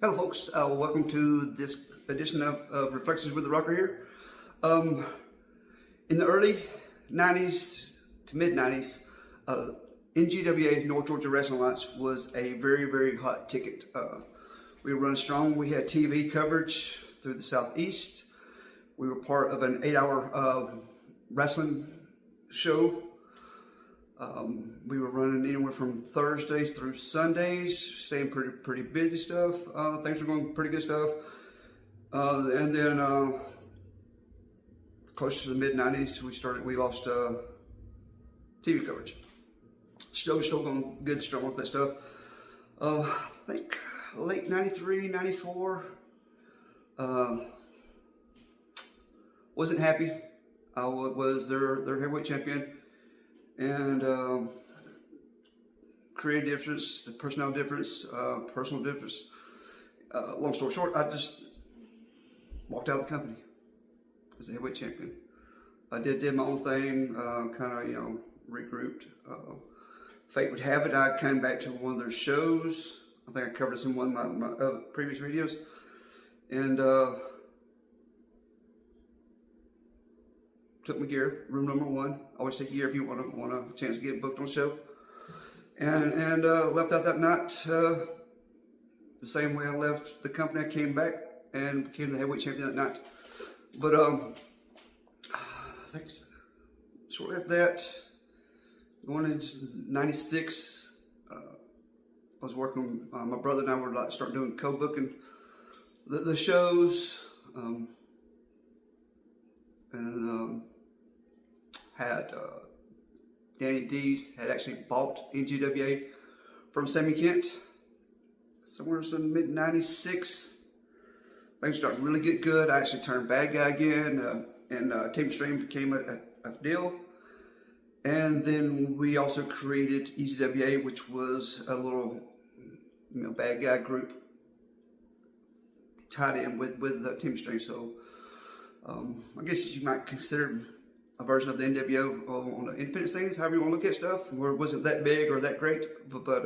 Hello folks, welcome to this edition of Reflections with the Rocker here. In the early 90s to mid 90s, NGWA, North Georgia Wrestling Alliance, was a very hot ticket. We were running strong. We had TV coverage through the Southeast. We were part of an 8-hour wrestling show. We were running anywhere from Thursdays through Sundays, staying pretty busy stuff. Things were going pretty good stuff. And then close to the mid 90s, we lost TV coverage. Still going good, strong with that stuff. I think late 93, 94, wasn't happy. I was their heavyweight champion. And creative difference, the personnel difference, personal difference. Long story short, I just walked out of the company as a heavyweight champion. I did my own thing, kind of regrouped. Fate would have it, I came back to one of their shows. I think I covered this in one of my previous videos, and took my gear, room number 1. Always take your gear if you want a chance to get booked on the show. And left out that night the same way I left the company. I came back and became the heavyweight champion that night. But I think shortly after that, going into 96, I was working, my brother and I were like starting doing co-booking the shows. Had Danny D's had actually bought NGWA from Sammy Kent somewhere in the mid 96. Things started really get good. I actually turned bad guy again, and Team Stream became a deal. And then we also created EZWA, which was a little bad guy group tied in with Team Stream. So I guess you might consider a version of the NWO on the independent scenes, however you want to look at stuff, where it wasn't that big or that great, but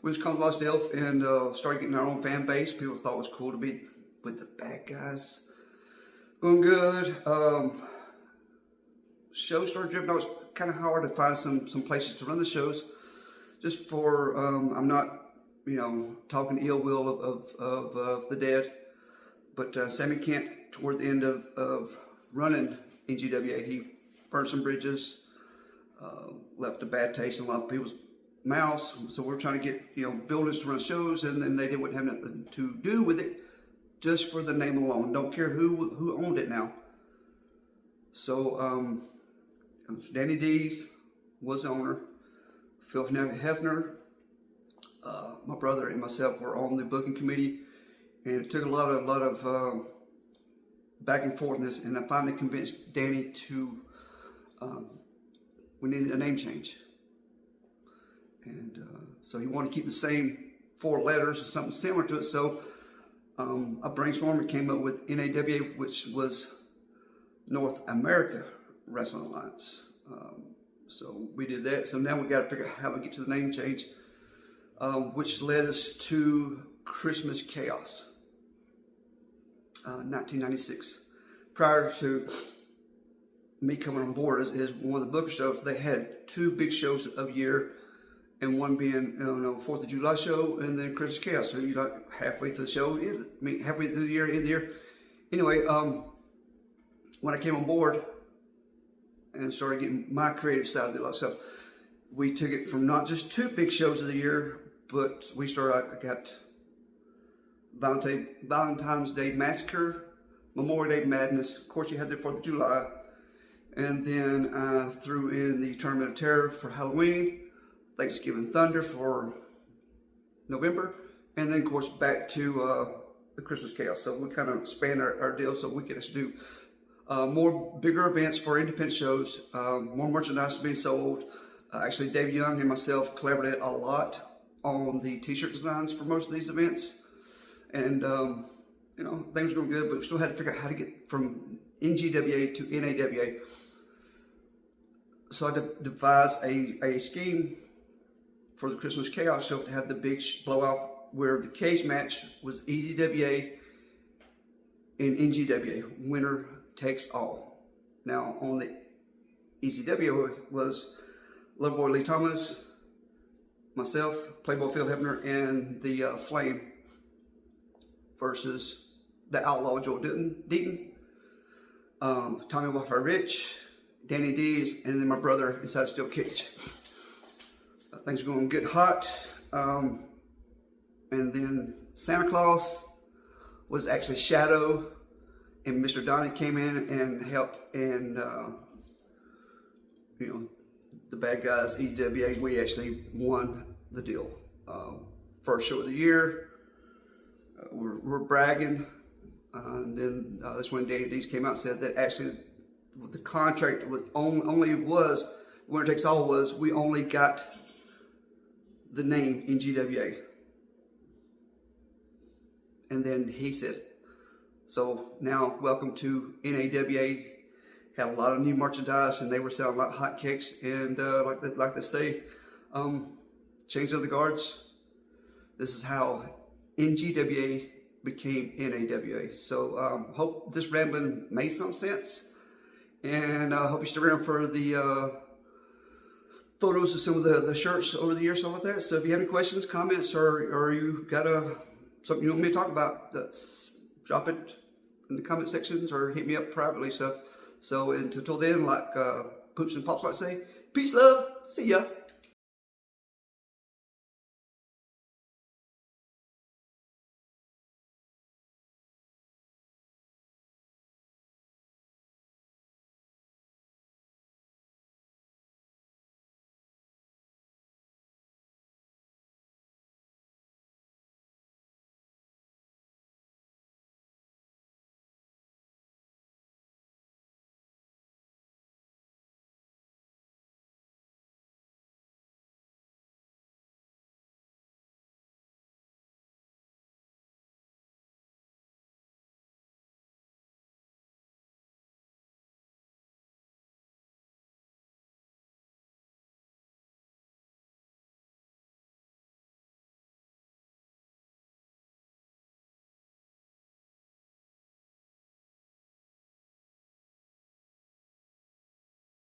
we just come to Lost Elf and started getting our own fan base. People thought it was cool to be with the bad guys. Going good. Shows started dripping. It was kind of hard to find some places to run the shows, just for, I'm not, talking ill will of the dead, but Sammy Kent, toward the end of running NGWA, he burned some bridges, left a bad taste in a lot of people's mouths. So we're trying to get builders to run shows, and then they wouldn't have nothing to do with it, just for the name alone. Don't care who owned it now. So Danny D's was the owner. Phil Hefner, my brother and myself were on the booking committee, and it took a lot of back and forth in this, and I finally convinced Danny to, we needed a name change. And so he wanted to keep the same 4 letters or something similar to it. So I brainstormed and came up with NAWA, which was North America Wrestling Alliance. So we did that. So now we got to figure out how to get to the name change, which led us to Christmas Chaos. 1996. Prior to me coming on board as one of the booker shows, they had 2 big shows of year, and one being 4th of July show, and then Christmas Chaos. So you're like halfway through the show, halfway through the year, end of the year. Anyway, when I came on board and started getting my creative side of the stuff, we took it from not just 2 big shows of the year, but we started. I got Valentine's Day Massacre, Memorial Day Madness. Of course, you had the 4th of July, and then I threw in the Tournament of Terror for Halloween, Thanksgiving Thunder for November, and then of course back to the Christmas Chaos. So we kind of expand our deal so we can do more bigger events for independent shows, more merchandise being sold. Actually, Dave Young and myself collaborated a lot on the t-shirt designs for most of these events. And things were going good, but we still had to figure out how to get from NGWA to NAWA. So I devised a scheme for the Christmas Chaos show to have the big blowout where the cage match was EZWA and NGWA, winner takes all. Now on the EZWA was Loverboy Lee Thomas, myself, Playboy Phil Hebner, and the Flame versus the Outlaw Joe Deaton, Tommy Wildfire Rich, Danny Dees, and then my brother inside Steel Cage. Things are going to get hot. And then Santa Claus was actually Shadow, and Mr. Donnie came in and helped, and you know, the bad guys, EWA, we actually won the deal. First show of the year, we're bragging, and then that's when Danny Dees came out and said that actually the contract was only was, winner takes all was, we only got the name NGWA. And then he said, so now welcome to NAWA. Had a lot of new merchandise, and they were selling a lot of hotcakes. And like they say, change of the guards. This is how NGWA became NAWA. So hope this rambling made some sense, and hope you stick around for the photos of some of the shirts over the years, stuff like that. So if you have any questions, comments, or you got something you want me to talk about, drop it in the comment sections or hit me up privately stuff. So until then, like Poops and Pops like to say, peace, love, see ya.